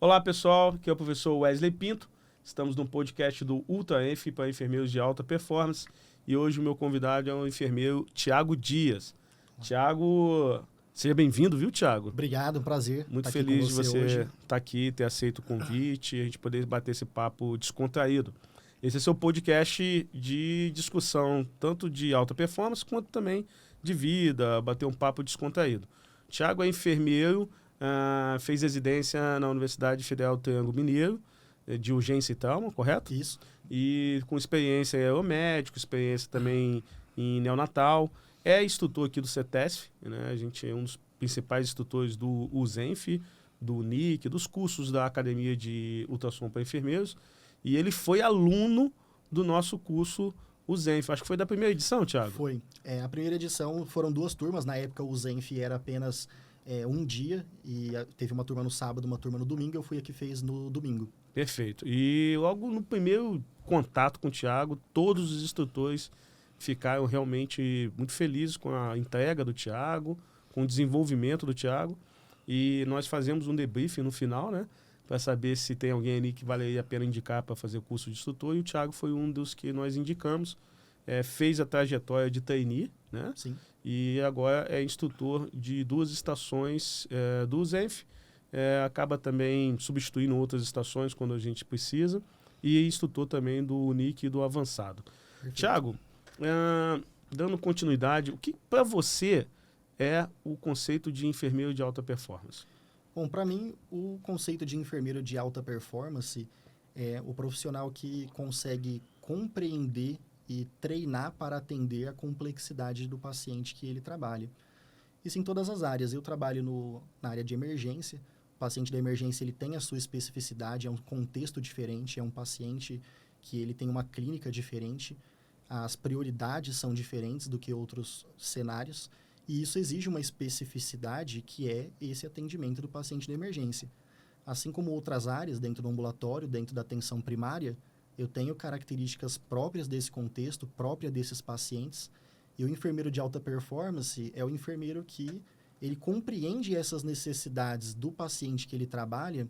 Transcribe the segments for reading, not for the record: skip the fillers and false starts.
Olá, pessoal. Aqui é o professor Wesley Pinto. Estamos no podcast do UltraEnf para enfermeiros de alta performance. E hoje o meu convidado é o enfermeiro Thiago Dias. Thiago, seja bem-vindo, viu, Thiago? Obrigado, um prazer. Muito feliz de você estar aqui, ter aceito o convite e a gente poder bater esse papo descontraído. Esse é seu podcast de discussão, tanto de alta performance quanto também de vida, bater um papo descontraído. Thiago é enfermeiro, fez residência na Universidade Federal do Triângulo Mineiro, de urgência e trauma, correto? Isso. E com experiência em aeromédico, experiência também em neonatal. É instrutor aqui do CETESF, né? A gente é um dos principais instrutores do USENF, do UNIC, dos cursos da Academia de Ultrassom para Enfermeiros. E ele foi aluno do nosso curso USENF. Acho que foi da primeira edição, Thiago? Foi. A primeira edição foram 2 turmas. Na época, o USENF era apenas um dia. E teve uma turma no sábado, uma turma no domingo. Eu fui a que fez no domingo. Perfeito. E logo no primeiro contato com o Thiago, todos os instrutores ficaram realmente muito felizes com a entrega do Thiago, com o desenvolvimento do Thiago. E nós fazemos um debriefing no final, né? Para saber se tem alguém ali que valeria a pena indicar para fazer o curso de instrutor. E o Thiago foi um dos que nós indicamos. Fez a trajetória de trainee, né? Sim. E agora é instrutor de 2 estações do USENF. Acaba também substituindo outras estações quando a gente precisa. E instrutor também do UNIC e do avançado. Perfeito. Thiago, dando continuidade, o que para você é o conceito de enfermeiro de alta performance? Bom, para mim, o conceito de enfermeiro de alta performance é o profissional que consegue compreender e treinar para atender a complexidade do paciente que ele trabalha. Isso em todas as áreas. Eu trabalho na área de emergência. O paciente da emergência ele tem a sua especificidade, é um contexto diferente, é um paciente que ele tem uma clínica diferente, as prioridades são diferentes do que outros cenários. E isso exige uma especificidade que é esse atendimento do paciente de emergência. Assim como outras áreas dentro do ambulatório, dentro da atenção primária, eu tenho características próprias desse contexto, própria desses pacientes. E o enfermeiro de alta performance é o enfermeiro que ele compreende essas necessidades do paciente que ele trabalha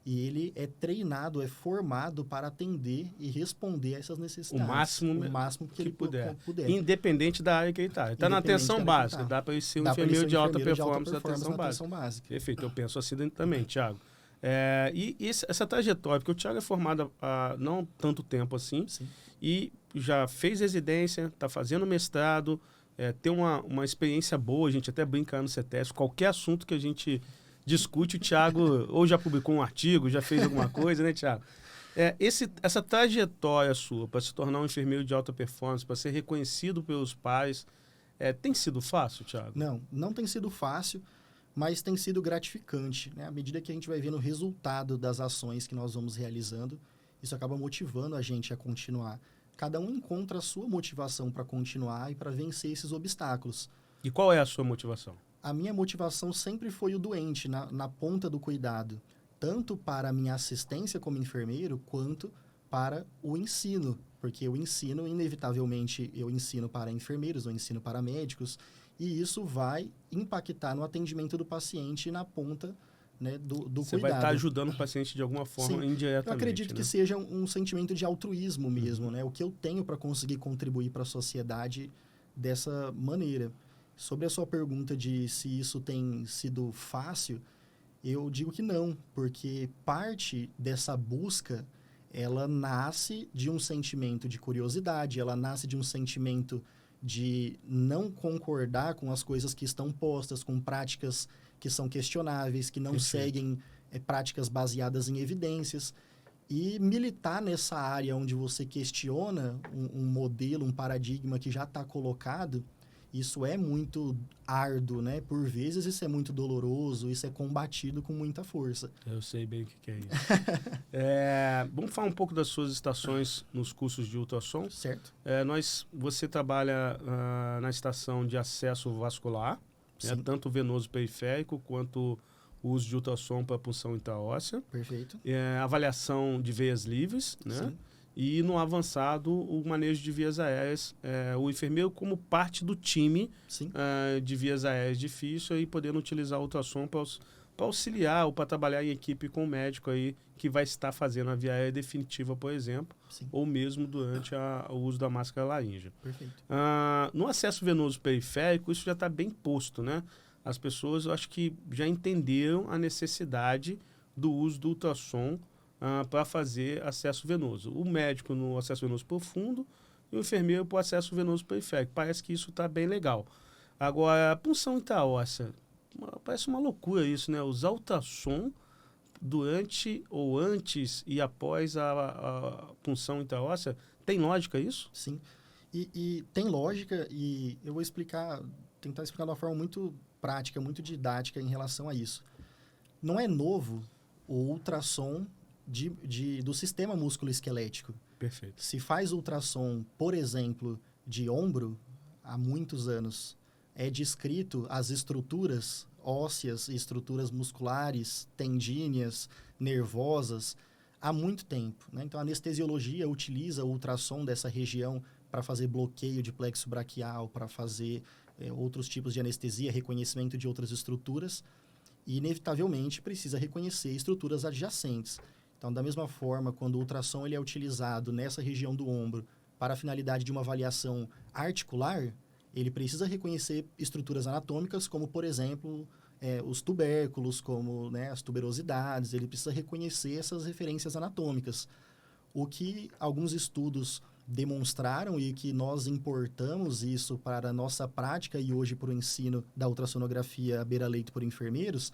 e ele é treinado, é formado para atender e responder a essas necessidades. O máximo que ele puder. puder. Independente da área que ele está. Ele está na atenção básica. Dá para ele ser um enfermeiro de alta performance na atenção básica. Perfeito. Eu penso assim também, Thiago. E essa trajetória, porque o Thiago é formado há não tanto tempo assim. Sim. E já fez residência, está fazendo mestrado, tem uma experiência boa, a gente até brinca no CETESF, qualquer assunto que a gente discute, o Thiago ou já publicou um artigo, já fez alguma coisa, né, Thiago? Essa trajetória sua para se tornar um enfermeiro de alta performance, para ser reconhecido pelos pais, tem sido fácil, Thiago? Não tem sido fácil, mas tem sido gratificante, né? À medida que a gente vai vendo o resultado das ações que nós vamos realizando, isso acaba motivando a gente a continuar. Cada um encontra a sua motivação para continuar e para vencer esses obstáculos. E qual é a sua motivação? A minha motivação sempre foi o doente, na ponta do cuidado. Tanto para a minha assistência como enfermeiro, quanto para o ensino. Porque o ensino, inevitavelmente, eu ensino para enfermeiros, eu ensino para médicos. E isso vai impactar no atendimento do paciente na ponta, né, do cuidado. Você vai estar ajudando o paciente de alguma forma. Sim, indiretamente. Eu acredito que seja um sentimento de altruísmo mesmo, né? O que eu tenho para conseguir contribuir para a sociedade dessa maneira. Sobre a sua pergunta de se isso tem sido fácil, eu digo que não, porque parte dessa busca, ela nasce de um sentimento de curiosidade, ela nasce de um sentimento de não concordar com as coisas que estão postas, com práticas que são questionáveis, que não seguem práticas baseadas em evidências. E militar nessa área onde você questiona um modelo, um paradigma que já está colocado, isso é muito árduo, né? Por vezes isso é muito doloroso, isso é combatido com muita força. Eu sei bem o que é isso. Vamos falar um pouco das suas estações nos cursos de ultrassom. Certo. Você trabalha na estação de acesso vascular, tanto venoso periférico quanto o uso de ultrassom para punção intraóssea. Perfeito. Avaliação de veias livres, né? Sim. E no avançado, o manejo de vias aéreas, o enfermeiro como parte do time de vias aéreas difíceis e podendo utilizar o ultrassom para para auxiliar ou para trabalhar em equipe com o médico aí que vai estar fazendo a via aérea definitiva, por exemplo, Sim. ou mesmo durante o uso da máscara laríngea. Perfeito. No acesso venoso periférico, isso já está bem posto, né? As pessoas, eu acho que já entenderam a necessidade do uso do ultrassom para fazer acesso venoso. O médico no acesso venoso profundo e o enfermeiro para o acesso venoso periférico. Parece que isso está bem legal. Agora, a punção intraóssea, parece uma loucura isso, né? Usar ultrassom durante ou antes e após a punção intraóssea, tem lógica isso? Sim. E tem lógica, e eu vou tentar explicar de uma forma muito prática, muito didática em relação a isso. Não é novo o ultrassom do sistema músculo-esquelético. Perfeito. Se faz ultrassom, por exemplo, de ombro, há muitos anos, é descrito as estruturas ósseas e estruturas musculares, tendíneas, nervosas, há muito tempo, né? Então, a anestesiologia utiliza o ultrassom dessa região para fazer bloqueio de plexo braquial, para fazer outros tipos de anestesia, reconhecimento de outras estruturas, e, inevitavelmente, precisa reconhecer estruturas adjacentes. Então, da mesma forma, quando o ultrassom ele é utilizado nessa região do ombro para a finalidade de uma avaliação articular, ele precisa reconhecer estruturas anatômicas, como, por exemplo, os tubérculos, como, né, as tuberosidades. Ele precisa reconhecer essas referências anatômicas. O que alguns estudos demonstraram e que nós importamos isso para a nossa prática e hoje para o ensino da ultrassonografia beira-leito por enfermeiros,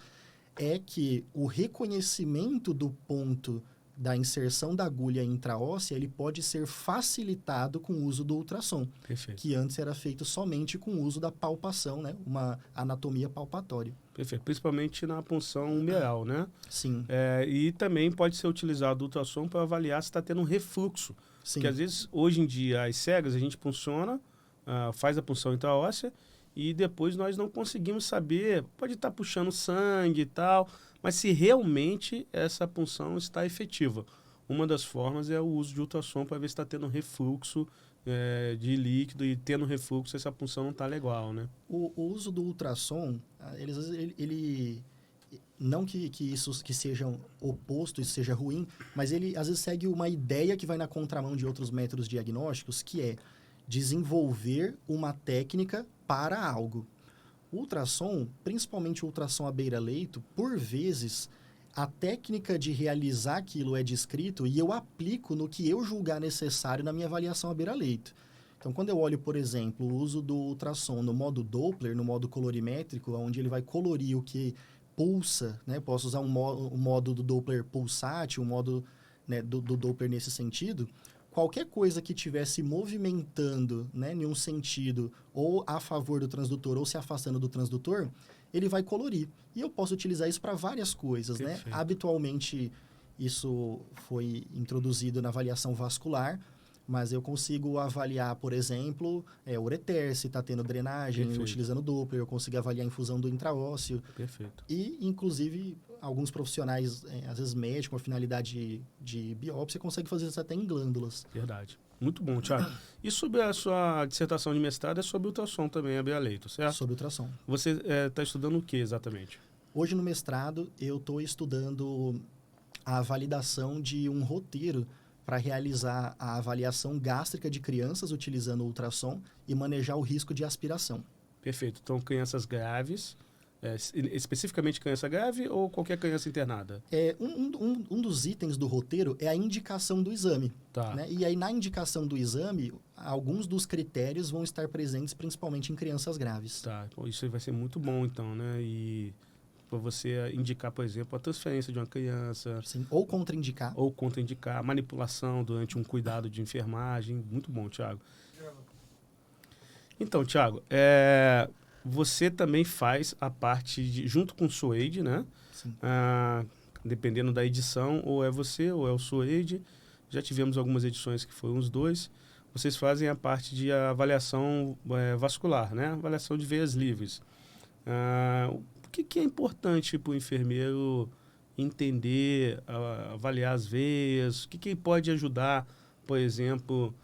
é que o reconhecimento do ponto da inserção da agulha intraóssea, ele pode ser facilitado com o uso do ultrassom. Perfeito. Que antes era feito somente com o uso da palpação, né? Uma anatomia palpatória. Perfeito. Principalmente na punção umeral, né? Sim. E também pode ser utilizado o ultrassom para avaliar se está tendo um refluxo. Sim. Porque às vezes, hoje em dia, as cegas, a gente punciona, faz a punção intraóssea e depois nós não conseguimos saber, pode estar puxando sangue e tal, mas se realmente essa punção está efetiva. Uma das formas é o uso de ultrassom para ver se está tendo refluxo de líquido, e tendo refluxo essa punção não está legal, né? O uso do ultrassom, ele não que isso que seja oposto, isso seja ruim, mas ele às vezes segue uma ideia que vai na contramão de outros métodos diagnósticos, que é desenvolver uma técnica para algo. O ultrassom, principalmente o ultrassom à beira-leito, por vezes a técnica de realizar aquilo é descrito e eu aplico no que eu julgar necessário na minha avaliação à beira-leito. Então, quando eu olho, por exemplo, o uso do ultrassom no modo Doppler, no modo colorimétrico, onde ele vai colorir o que pulsa, né? Posso usar um modo do Doppler pulsátil, um modo, né, do Doppler nesse sentido. Qualquer coisa que estivesse movimentando, né, em um sentido, ou a favor do transdutor, ou se afastando do transdutor, ele vai colorir. E eu posso utilizar isso para várias coisas, né? Habitualmente, isso foi introduzido na avaliação vascular, mas eu consigo avaliar, por exemplo, ureter, se está tendo drenagem, Perfeito. utilizando Doppler, eu consigo avaliar a infusão do intraósseo. Perfeito. E, inclusive, alguns profissionais, às vezes médicos, com a finalidade de biópsia, conseguem fazer isso até em glândulas. Verdade. Muito bom, Thiago. E sobre a sua dissertação de mestrado, é sobre ultrassom também, a beira-leito, certo? Sobre ultrassom. Você está estudando o que exatamente? Hoje, no mestrado, eu estou estudando a validação de um roteiro para realizar a avaliação gástrica de crianças utilizando o ultrassom e manejar o risco de aspiração. Perfeito. Então, crianças graves, especificamente criança grave ou qualquer criança internada? Um dos itens do roteiro é a indicação do exame. Tá. Né? E aí, na indicação do exame, alguns dos critérios vão estar presentes principalmente em crianças graves. Tá. Isso vai ser muito bom, então, né? E para você indicar, por exemplo, a transferência de uma criança. Sim, ou contraindicar. Ou contraindicar, manipulação durante um cuidado de enfermagem. Muito bom, Thiago. Então, Thiago, você também faz a parte junto com o Suede, né? Sim. Dependendo da edição, ou é você ou é o Suede. Já tivemos algumas edições que foram os dois. Vocês fazem a parte de avaliação vascular, né? Avaliação de veias livres. O que é importante para o enfermeiro entender, avaliar as veias? O que pode ajudar, por exemplo,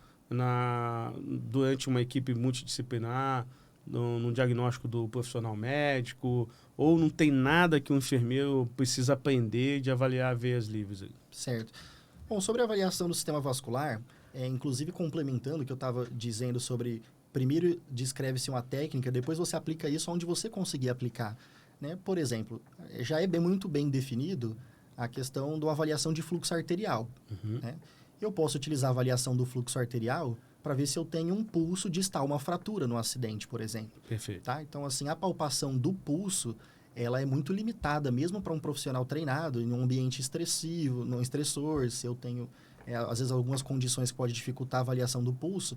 durante uma equipe multidisciplinar, no diagnóstico do profissional médico, ou não tem nada que o enfermeiro precisa aprender de avaliar veias livres? Aí? Certo. Bom, sobre a avaliação do sistema vascular, inclusive complementando o que eu estava dizendo sobre, primeiro descreve-se uma técnica, depois você aplica isso onde você conseguir aplicar. Né? Por exemplo, já é muito bem definido a questão da avaliação de fluxo arterial. Uhum. Né? Eu posso utilizar a avaliação do fluxo arterial para ver se eu tenho um pulso distal, uma fratura no acidente, por exemplo. Perfeito. Tá? Então, assim, a palpação do pulso, ela é muito limitada, mesmo para um profissional treinado, em um ambiente estressivo, não estressor, se eu tenho, às vezes, algumas condições que podem dificultar a avaliação do pulso,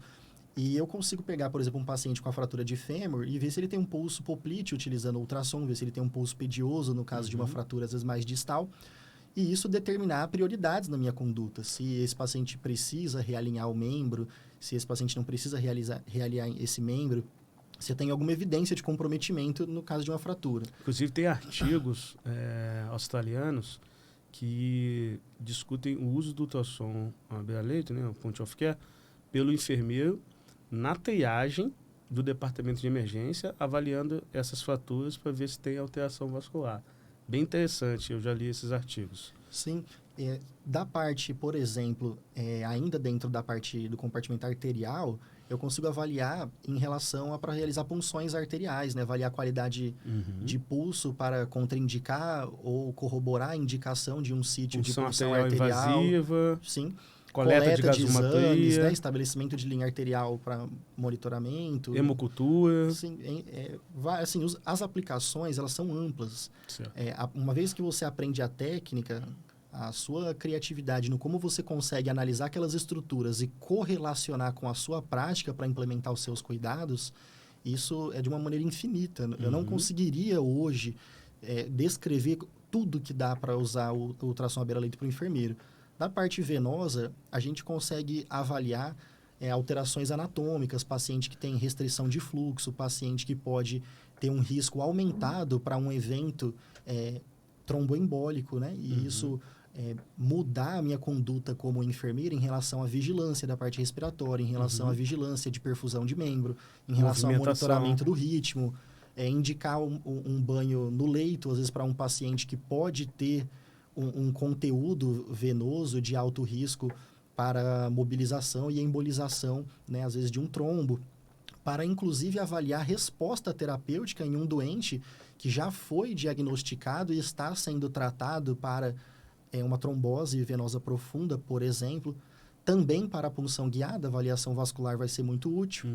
e eu consigo pegar, por exemplo, um paciente com a fratura de fêmur e ver se ele tem um pulso poplíteo utilizando ultrassom, ver se ele tem um pulso pedioso, no caso de uma fratura, às vezes, mais distal, e isso determinar prioridades na minha conduta. Se esse paciente precisa realinhar o membro, se esse paciente não precisa realinhar esse membro, se tem alguma evidência de comprometimento no caso de uma fratura. Inclusive, tem artigos australianos que discutem o uso do ultrassom à beira-leito, né, o point of care, pelo enfermeiro na triagem do departamento de emergência, avaliando essas fraturas para ver se tem alteração vascular. Bem interessante, eu já li esses artigos. Sim, da parte, por exemplo, ainda dentro da parte do compartimento arterial, eu consigo avaliar em relação para realizar punções arteriais, né? Avaliar a qualidade de pulso para contraindicar ou corroborar a indicação de um sítio de punção arterial. Invasiva. Sim. Coleta de exames, né? Estabelecimento de linha arterial para monitoramento. Hemocultura. Sim, assim, as aplicações, elas são amplas. Uma vez que você aprende a técnica, a sua criatividade no como você consegue analisar aquelas estruturas e correlacionar com a sua prática para implementar os seus cuidados, isso é de uma maneira infinita. Eu não conseguiria hoje descrever tudo que dá para usar o ultrassom à beira-leito para o enfermeiro. Da parte venosa, a gente consegue avaliar alterações anatômicas, paciente que tem restrição de fluxo, paciente que pode ter um risco aumentado para um evento tromboembólico, né? E isso mudar a minha conduta como enfermeira em relação à vigilância da parte respiratória, em relação à vigilância de perfusão de membro, em relação ao monitoramento do ritmo, indicar um banho no leito, às vezes para um paciente que pode ter um conteúdo venoso de alto risco para mobilização e embolização, né, às vezes de um trombo, para inclusive avaliar a resposta terapêutica em um doente que já foi diagnosticado e está sendo tratado para uma trombose venosa profunda, por exemplo. Também para a punção guiada, a avaliação vascular vai ser muito útil.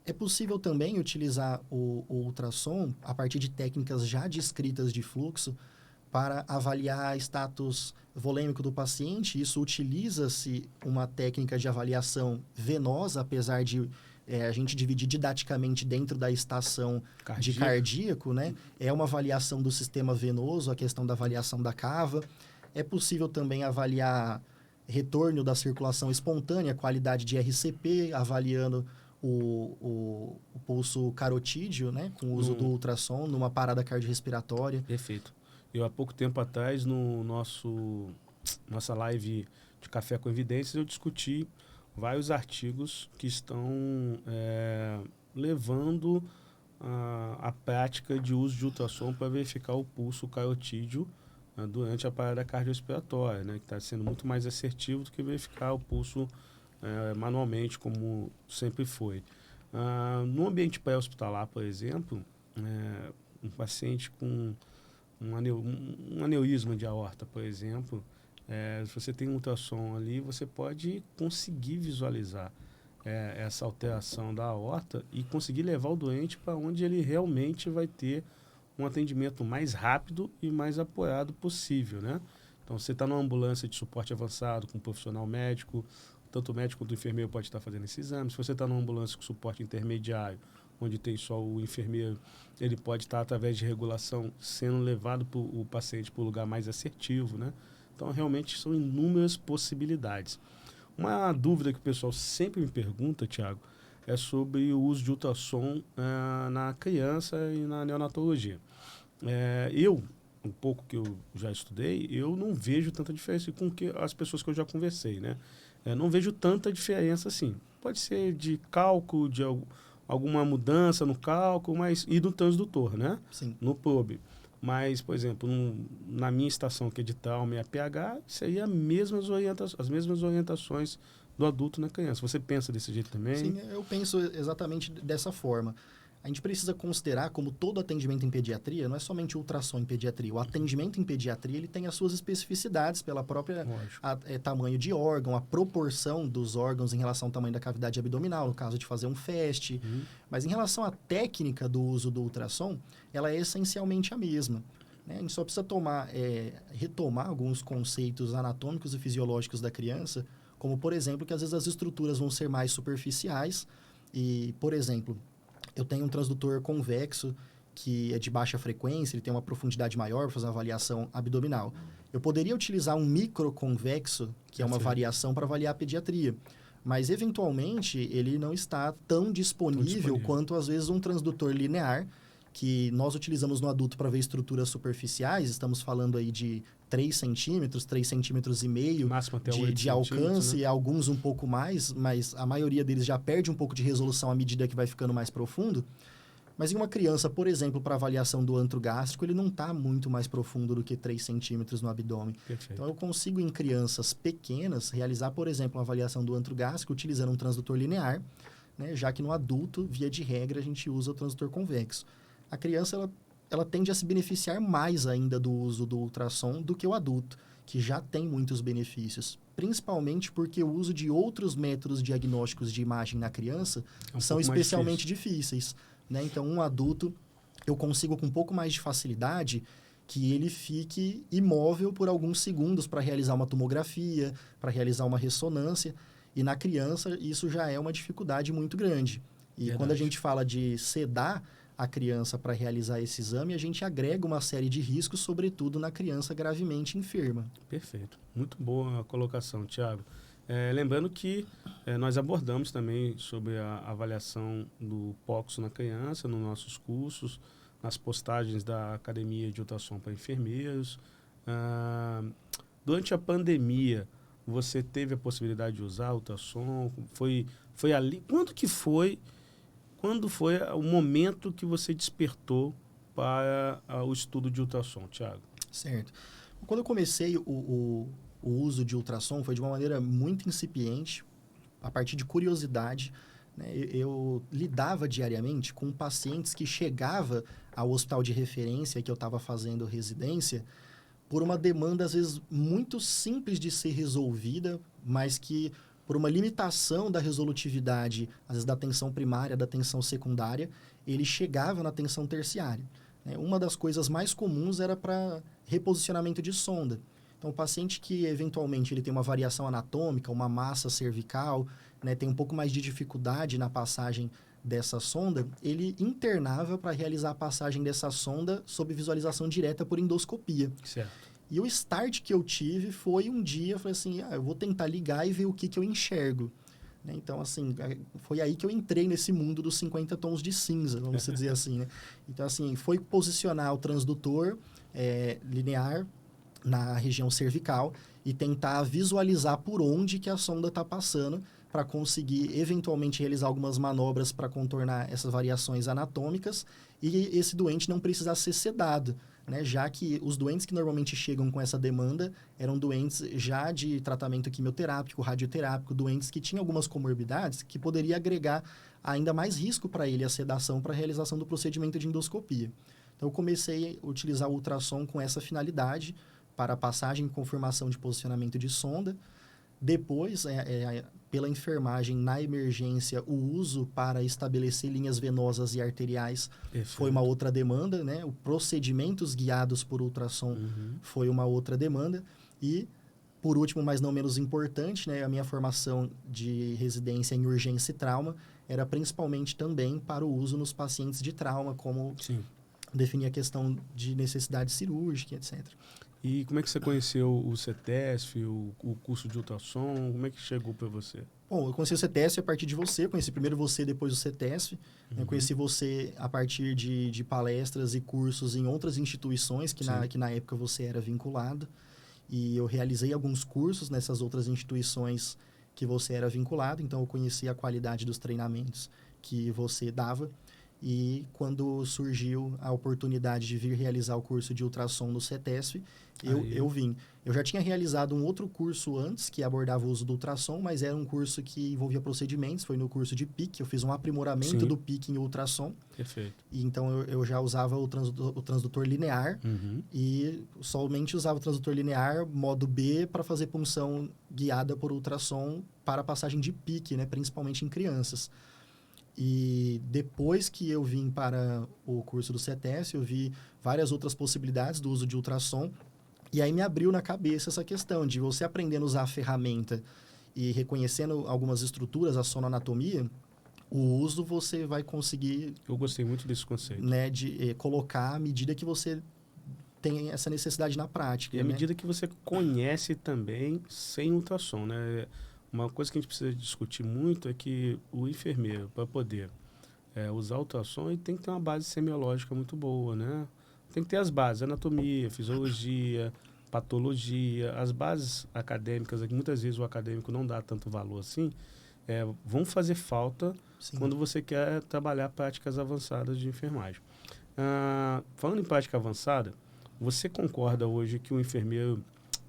É possível também utilizar o ultrassom a partir de técnicas já descritas de fluxo para avaliar status volêmico do paciente. Isso utiliza-se uma técnica de avaliação venosa, apesar de a gente dividir didaticamente dentro da estação de cardíaco, né? É uma avaliação do sistema venoso, a questão da avaliação da cava. É possível também avaliar retorno da circulação espontânea, qualidade de RCP, avaliando o pulso carotídeo, né? Com o uso do ultrassom numa parada cardiorrespiratória. Perfeito. Eu, há pouco tempo atrás, no nossa live de Café com Evidências, eu discuti vários artigos que estão levando a prática de uso de ultrassom para verificar o pulso carotídeo durante a parada cardiorrespiratória, né, que está sendo muito mais assertivo do que verificar o pulso manualmente, como sempre foi. No ambiente pré-hospitalar, por exemplo, um paciente com um aneurisma de aorta, por exemplo, se você tem um ultrassom ali, você pode conseguir visualizar essa alteração da aorta e conseguir levar o doente para onde ele realmente vai ter um atendimento mais rápido e mais apurado possível, né? Então, você está numa ambulância de suporte avançado com um profissional médico, tanto o médico quanto o enfermeiro pode estar fazendo esse exame. Se você está numa ambulância com suporte intermediário, onde tem só o enfermeiro, ele pode estar, através de regulação, sendo levado o paciente para um lugar mais assertivo, né? Então, realmente, são inúmeras possibilidades. Uma dúvida que o pessoal sempre me pergunta, Thiago, é sobre o uso de ultrassom na criança e na neonatologia. Um pouco que eu já estudei, eu não vejo tanta diferença com que as pessoas que eu já conversei, né? Não vejo tanta diferença assim. Pode ser de cálculo, de alguma mudança no cálculo, e no transdutor, né? Sim. No probe. Mas, por exemplo, na minha estação que é de trauma e APH, seria as mesmas orientações do adulto na criança. Você pensa desse jeito também? Sim, eu penso exatamente dessa forma. A gente precisa considerar, como todo atendimento em pediatria, não é somente ultrassom em pediatria. O atendimento em pediatria ele tem as suas especificidades pela própria tamanho de órgão, a proporção dos órgãos em relação ao tamanho da cavidade abdominal, no caso de fazer um FAST. Mas em relação à técnica do uso do ultrassom, ela é essencialmente a mesma. Né? A gente só precisa retomar alguns conceitos anatômicos e fisiológicos da criança, como, por exemplo, que às vezes as estruturas vão ser mais superficiais e, por exemplo, eu tenho um transdutor convexo que é de baixa frequência, ele tem uma profundidade maior para fazer uma avaliação abdominal. Eu poderia utilizar um microconvexo, que é uma variação para avaliar a pediatria, mas, eventualmente, ele não está tão disponível quanto, às vezes, um transdutor linear, que nós utilizamos no adulto para ver estruturas superficiais, estamos falando aí de 3 centímetros, 3,5 centímetros de alcance, né? Alguns um pouco mais, mas a maioria deles já perde um pouco de resolução à medida que vai ficando mais profundo. Mas em uma criança, por exemplo, para avaliação do antro gástrico, ele não está muito mais profundo do que 3 centímetros no abdômen. Perfeito. Então, eu consigo, em crianças pequenas, realizar, por exemplo, uma avaliação do antro gástrico utilizando um transdutor linear, né? Já que no adulto, via de regra, a gente usa o transdutor convexo. A criança, ela tende a se beneficiar mais ainda do uso do ultrassom do que o adulto, que já tem muitos benefícios. Principalmente porque o uso de outros métodos diagnósticos de imagem na criança são especialmente difíceis. Né? Então, um adulto, eu consigo com um pouco mais de facilidade que ele fique imóvel por alguns segundos para realizar uma tomografia, para realizar uma ressonância. E na criança, isso já é uma dificuldade muito grande. E quando a gente fala de sedar a criança para realizar esse exame, a gente agrega uma série de riscos, sobretudo na criança gravemente enferma. Perfeito. Muito boa a colocação, Thiago. Lembrando que nós abordamos também sobre a avaliação do POCSO na criança, nos nossos cursos, nas postagens da Academia de Ultrassom para Enfermeiros. Durante a pandemia, você teve a possibilidade de usar ultrassom? Foi ali? Quando foi o momento que você despertou para o estudo de ultrassom, Thiago? Certo. Quando eu comecei o uso de ultrassom, foi de uma maneira muito incipiente, a partir de curiosidade. Né? Eu lidava diariamente com pacientes que chegavam ao hospital de referência que eu estava fazendo residência por uma demanda, às vezes, muito simples de ser resolvida, mas que, por uma limitação da resolutividade, às vezes da tensão primária, da tensão secundária, ele chegava na tensão terciária. Né? Uma das coisas mais comuns era para reposicionamento de sonda. Então, o paciente que, eventualmente, ele tem uma variação anatômica, uma massa cervical, né, tem um pouco mais de dificuldade na passagem dessa sonda, ele internava para realizar a passagem dessa sonda sob visualização direta por endoscopia. Certo. E o start que eu tive foi um dia, eu falei assim, eu vou tentar ligar e ver o que eu enxergo. Né? Então, assim, foi aí que eu entrei nesse mundo dos 50 tons de cinza, vamos dizer assim. Né? Então, assim, foi posicionar o transdutor linear na região cervical e tentar visualizar por onde que a sonda está passando para conseguir, eventualmente, realizar algumas manobras para contornar essas variações anatômicas e esse doente não precisar ser sedado. Né, já que os doentes que normalmente chegam com essa demanda eram doentes já de tratamento quimioterápico, radioterápico, doentes que tinham algumas comorbidades que poderia agregar ainda mais risco para ele a sedação para a realização do procedimento de endoscopia. Então, eu comecei a utilizar o ultrassom com essa finalidade para a passagem e confirmação de posicionamento de sonda. Depois, pela enfermagem, na emergência, o uso para estabelecer linhas venosas e arteriais foi uma outra demanda, né? Os procedimentos guiados por ultrassom foi uma outra demanda. E, por último, mas não menos importante, né? A minha formação de residência em urgência e trauma era principalmente também para o uso nos pacientes de trauma, como definir a questão de necessidade cirúrgica, etc. E como é que você conheceu o CETESF, o curso de ultrassom? Como é que chegou para você? Bom, eu conheci o CETESF a partir de você. Conheci primeiro você, depois o CETESF. Eu conheci você a partir de palestras e cursos em outras instituições que na época você era vinculado. E eu realizei alguns cursos nessas outras instituições que você era vinculado. Então, eu conheci a qualidade dos treinamentos que você dava. E quando surgiu a oportunidade de vir realizar o curso de ultrassom no CETESP, eu vim. Eu já tinha realizado um outro curso antes, que abordava o uso do ultrassom, mas era um curso que envolvia procedimentos, foi no curso de PIC, eu fiz um aprimoramento do PIC em ultrassom. Perfeito. E então eu já usava o transdutor linear e somente usava o transdutor linear modo B para fazer punção guiada por ultrassom para a passagem de PIC, né, principalmente em crianças. E depois que eu vim para o curso do CETES, eu vi várias outras possibilidades do uso de ultrassom. E aí me abriu na cabeça essa questão de você aprendendo a usar a ferramenta e reconhecendo algumas estruturas, a sonoanatomia, o uso você vai conseguir... Eu gostei muito desse conceito. Né, de colocar à medida que você tem essa necessidade na prática. E à medida que você conhece também sem ultrassom, né? Uma coisa que a gente precisa discutir muito é que o enfermeiro, para poder usar ultrassom, ele tem que ter uma base semiológica muito boa, né? Tem que ter as bases, anatomia, fisiologia, patologia, as bases acadêmicas, que muitas vezes o acadêmico não dá tanto valor assim, vão fazer falta quando você quer trabalhar práticas avançadas de enfermagem. Falando em prática avançada, você concorda hoje que o enfermeiro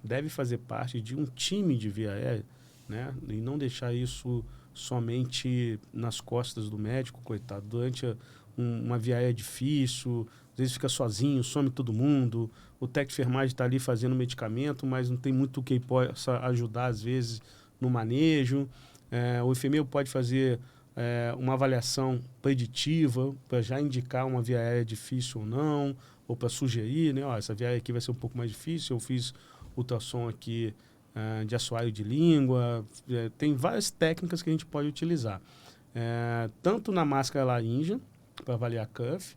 deve fazer parte de um time de via aérea, né? E não deixar isso somente nas costas do médico, coitado, durante uma via aérea difícil, às vezes fica sozinho, some todo mundo, o técnico de enfermagem está ali fazendo medicamento, mas não tem muito que possa ajudar, às vezes, no manejo. O enfermeiro pode fazer uma avaliação preditiva para já indicar uma via aérea difícil ou não, ou para sugerir, né? Essa via aérea aqui vai ser um pouco mais difícil, eu fiz ultrassom aqui de assoalho de língua, tem várias técnicas que a gente pode utilizar. Tanto na máscara laríngea, para avaliar cuff,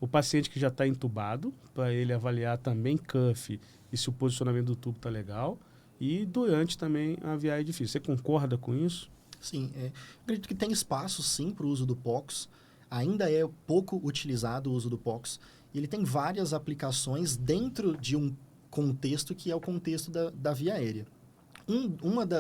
o paciente que já está entubado, para ele avaliar também cuff e se o posicionamento do tubo está legal, e durante também a via aérea difícil. Você concorda com isso? Sim, acredito que tem espaço sim para o uso do POX, ainda é pouco utilizado o uso do POX, e ele tem várias aplicações dentro de um contexto que é o contexto da via aérea.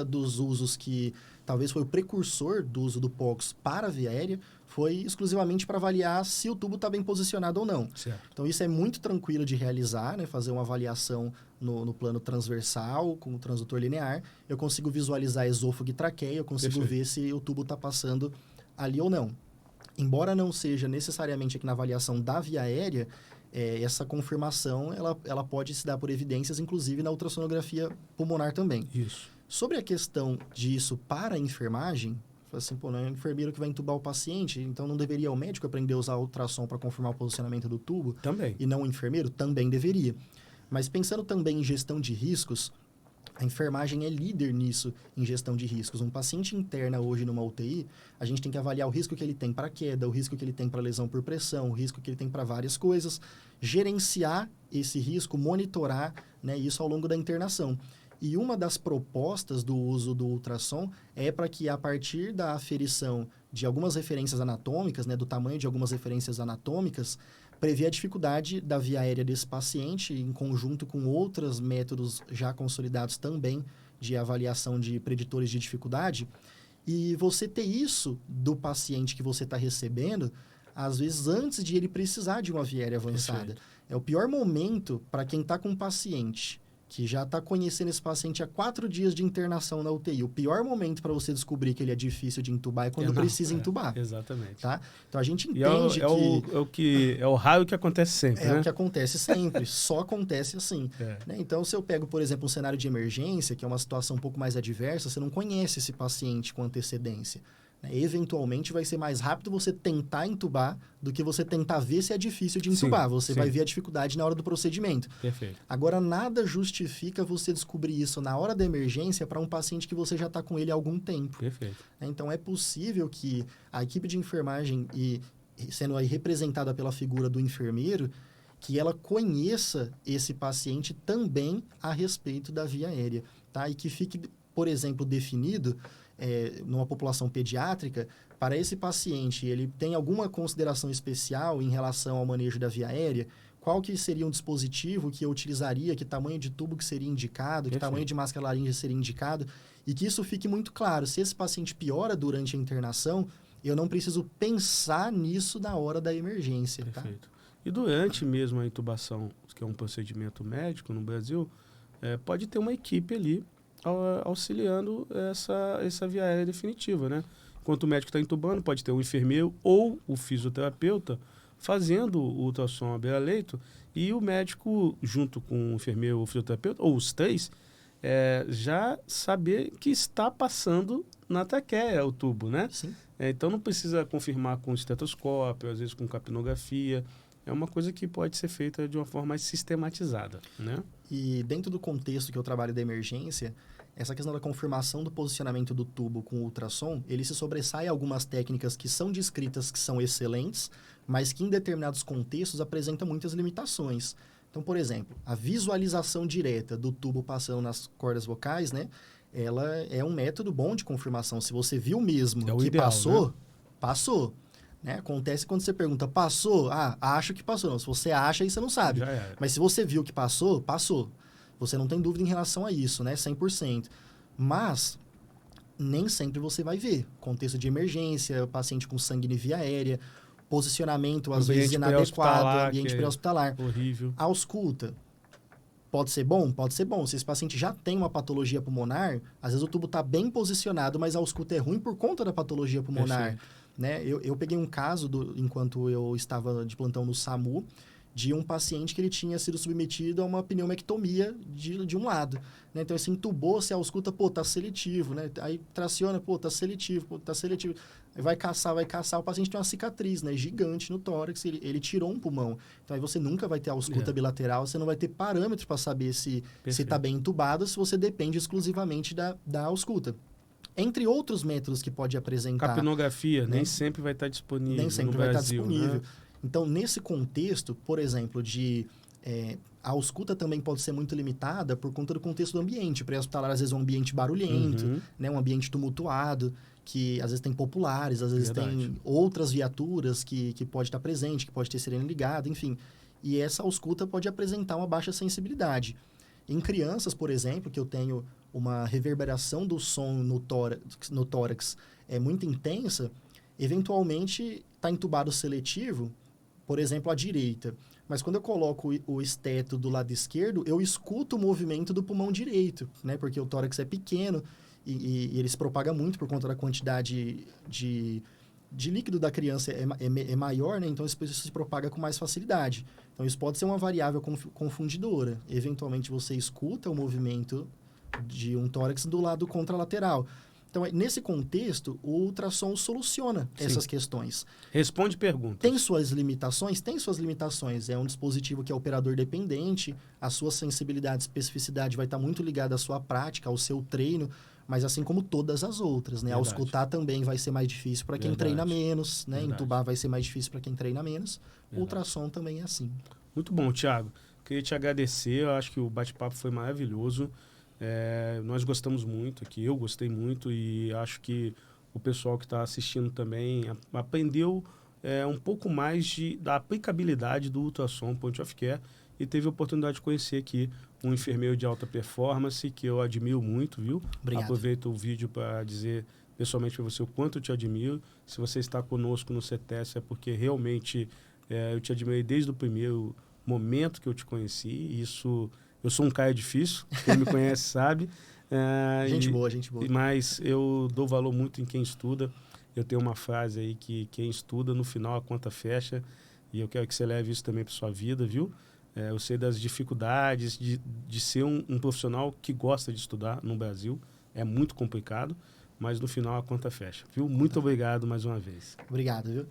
Dos usos que talvez foi o precursor do uso do POX para a via aérea foi exclusivamente para avaliar se o tubo está bem posicionado ou não. Certo. Então, isso é muito tranquilo de realizar, né? Fazer uma avaliação no plano transversal, com o transdutor linear. Eu consigo visualizar esôfago e traqueia, eu consigo ver se o tubo está passando ali ou não. Embora não seja necessariamente aqui na avaliação da via aérea, essa confirmação ela pode se dar por evidências, inclusive na ultrassonografia pulmonar também. Isso. Sobre a questão disso para a enfermagem, assim, pô, não é o enfermeiro que vai entubar o paciente, então não deveria o médico aprender a usar o ultrassom para confirmar o posicionamento do tubo? Também. E não o enfermeiro? Também deveria. Mas pensando também em gestão de riscos, a enfermagem é líder nisso, em gestão de riscos. Um paciente interna hoje numa UTI, a gente tem que avaliar o risco que ele tem para queda, o risco que ele tem para lesão por pressão, o risco que ele tem para várias coisas, gerenciar esse risco, monitorar, né, isso ao longo da internação. E uma das propostas do uso do ultrassom é para que, a partir da aferição de algumas referências anatômicas, né, do tamanho de algumas referências anatômicas, prever a dificuldade da via aérea desse paciente, em conjunto com outros métodos já consolidados também de avaliação de preditores de dificuldade. E você ter isso do paciente que você está recebendo, às vezes antes de ele precisar de uma via aérea avançada. Perfeito. É o pior momento para quem está com um paciente que já está conhecendo esse paciente há 4 dias de internação na UTI. O pior momento para você descobrir que ele é difícil de entubar é quando precisa entubar. Exatamente. Tá? Então, a gente entende é o raio que acontece sempre, né? É o que acontece sempre. Só acontece assim. Né? Então, se eu pego, por exemplo, um cenário de emergência, que é uma situação um pouco mais adversa, você não conhece esse paciente com antecedência. Eventualmente vai ser mais rápido você tentar entubar do que você tentar ver se é difícil de entubar. Você vai ver a dificuldade na hora do procedimento. Perfeito. Agora, nada justifica você descobrir isso na hora da emergência para um paciente que você já está com ele há algum tempo. Perfeito. Então, é possível que a equipe de enfermagem, e sendo aí representada pela figura do enfermeiro, que ela conheça esse paciente também a respeito da via aérea. Tá? E que fique, por exemplo, definido... numa população pediátrica, para esse paciente, ele tem alguma consideração especial em relação ao manejo da via aérea? Qual que seria um dispositivo que eu utilizaria? Que tamanho de tubo que seria indicado? Que tamanho de máscara laríngea seria indicado? E que isso fique muito claro. Se esse paciente piora durante a internação, eu não preciso pensar nisso na hora da emergência, tá? Perfeito. E durante mesmo a intubação, que é um procedimento médico no Brasil, pode ter uma equipe ali auxiliando essa via aérea definitiva, né? Enquanto o médico está intubando, pode ter o enfermeiro ou o fisioterapeuta fazendo o ultrassom à beira-leito e o médico, junto com o enfermeiro ou o fisioterapeuta, ou os três, já saber que está passando na traqueia o tubo, né? Sim. Então não precisa confirmar com estetoscópio, às vezes com capnografia. É uma coisa que pode ser feita de uma forma mais sistematizada, né? E dentro do contexto que eu trabalho da emergência, essa questão da confirmação do posicionamento do tubo com o ultrassom, ele se sobressai a algumas técnicas que são descritas que são excelentes, mas que em determinados contextos apresentam muitas limitações. Então, por exemplo, a visualização direta do tubo passando nas cordas vocais, né? Ela é um método bom de confirmação. Se você viu mesmo que ideal, passou, né? passou. Né? Acontece quando você pergunta, passou? Ah, acho que passou. Não, se você acha, aí você não sabe. Já era. Mas se você viu que passou, passou. Você não tem dúvida em relação a isso, né? 100%. Mas nem sempre você vai ver. Contexto de emergência, paciente com sangue em via aérea, posicionamento às vezes inadequado, ambiente pré-hospitalar. Horrível. A ausculta. Pode ser bom? Pode ser bom. Se esse paciente já tem uma patologia pulmonar, às vezes o tubo está bem posicionado, mas a ausculta é ruim por conta da patologia pulmonar. Né? Eu peguei um caso, enquanto eu estava de plantão no SAMU, de um paciente que ele tinha sido submetido a uma pneumectomia de um lado. Né? Então, assim, intubou, se a ausculta, tá seletivo, né? Aí traciona, tá seletivo, tá seletivo. Aí vai caçar, o paciente tem uma cicatriz, né? Gigante no tórax, ele tirou um pulmão. Então, aí você nunca vai ter ausculta bilateral, você não vai ter parâmetro para saber se está bem intubado, se você depende exclusivamente da ausculta. Entre outros métodos que pode apresentar... Capnografia, né? Nem sempre vai estar disponível nem sempre no vai Brasil, estar disponível. Né? Então, nesse contexto, por exemplo, a ausculta também pode ser muito limitada por conta do contexto do ambiente. O pré-hospitalar, às vezes, é um ambiente barulhento, né? Um ambiente tumultuado, que às vezes tem populares, às vezes tem outras viaturas que pode estar presente, que pode ter sirene ligada, enfim. E essa ausculta pode apresentar uma baixa sensibilidade. Em crianças, por exemplo, que eu tenho uma reverberação do som no tórax muito intensa, eventualmente está entubado seletivo, por exemplo, à direita. Mas quando eu coloco o esteto do lado esquerdo, eu escuto o movimento do pulmão direito, né? Porque o tórax é pequeno e ele se propaga muito por conta da quantidade de líquido da criança é maior, né? Então isso se propaga com mais facilidade. Então isso pode ser uma variável confundidora. Eventualmente você escuta o movimento de um tórax do lado contralateral. Então, nesse contexto, o ultrassom soluciona essas questões. Responde perguntas. Tem suas limitações? Tem suas limitações. É um dispositivo que é operador dependente, a sua sensibilidade e especificidade vai estar muito ligada à sua prática, ao seu treino, mas assim como todas as outras, né? Ao escutar também vai ser mais difícil para quem treina menos, né? Intubar vai ser mais difícil para quem treina menos. O ultrassom também é assim. Muito bom, Thiago. Queria te agradecer, eu acho que o bate-papo foi maravilhoso. Nós gostamos muito aqui, eu gostei muito e acho que o pessoal que está assistindo também aprendeu um pouco mais da aplicabilidade do ultrassom point of care e teve a oportunidade de conhecer aqui um enfermeiro de alta performance que eu admiro muito, viu? Obrigado. Aproveito o vídeo para dizer pessoalmente para você o quanto eu te admiro. Se você está conosco no CETES é porque realmente eu te admirei desde o primeiro momento que eu te conheci. Isso, eu sou um cara difícil, quem me conhece sabe. Gente boa. Mas eu dou valor muito em quem estuda. Eu tenho uma frase aí que quem estuda, no final a conta fecha. E eu quero que você leve isso também para sua vida, viu? Eu sei das dificuldades de ser um profissional que gosta de estudar no Brasil. É muito complicado, mas no final a conta fecha, viu? Muito obrigado mais uma vez. Obrigado, viu?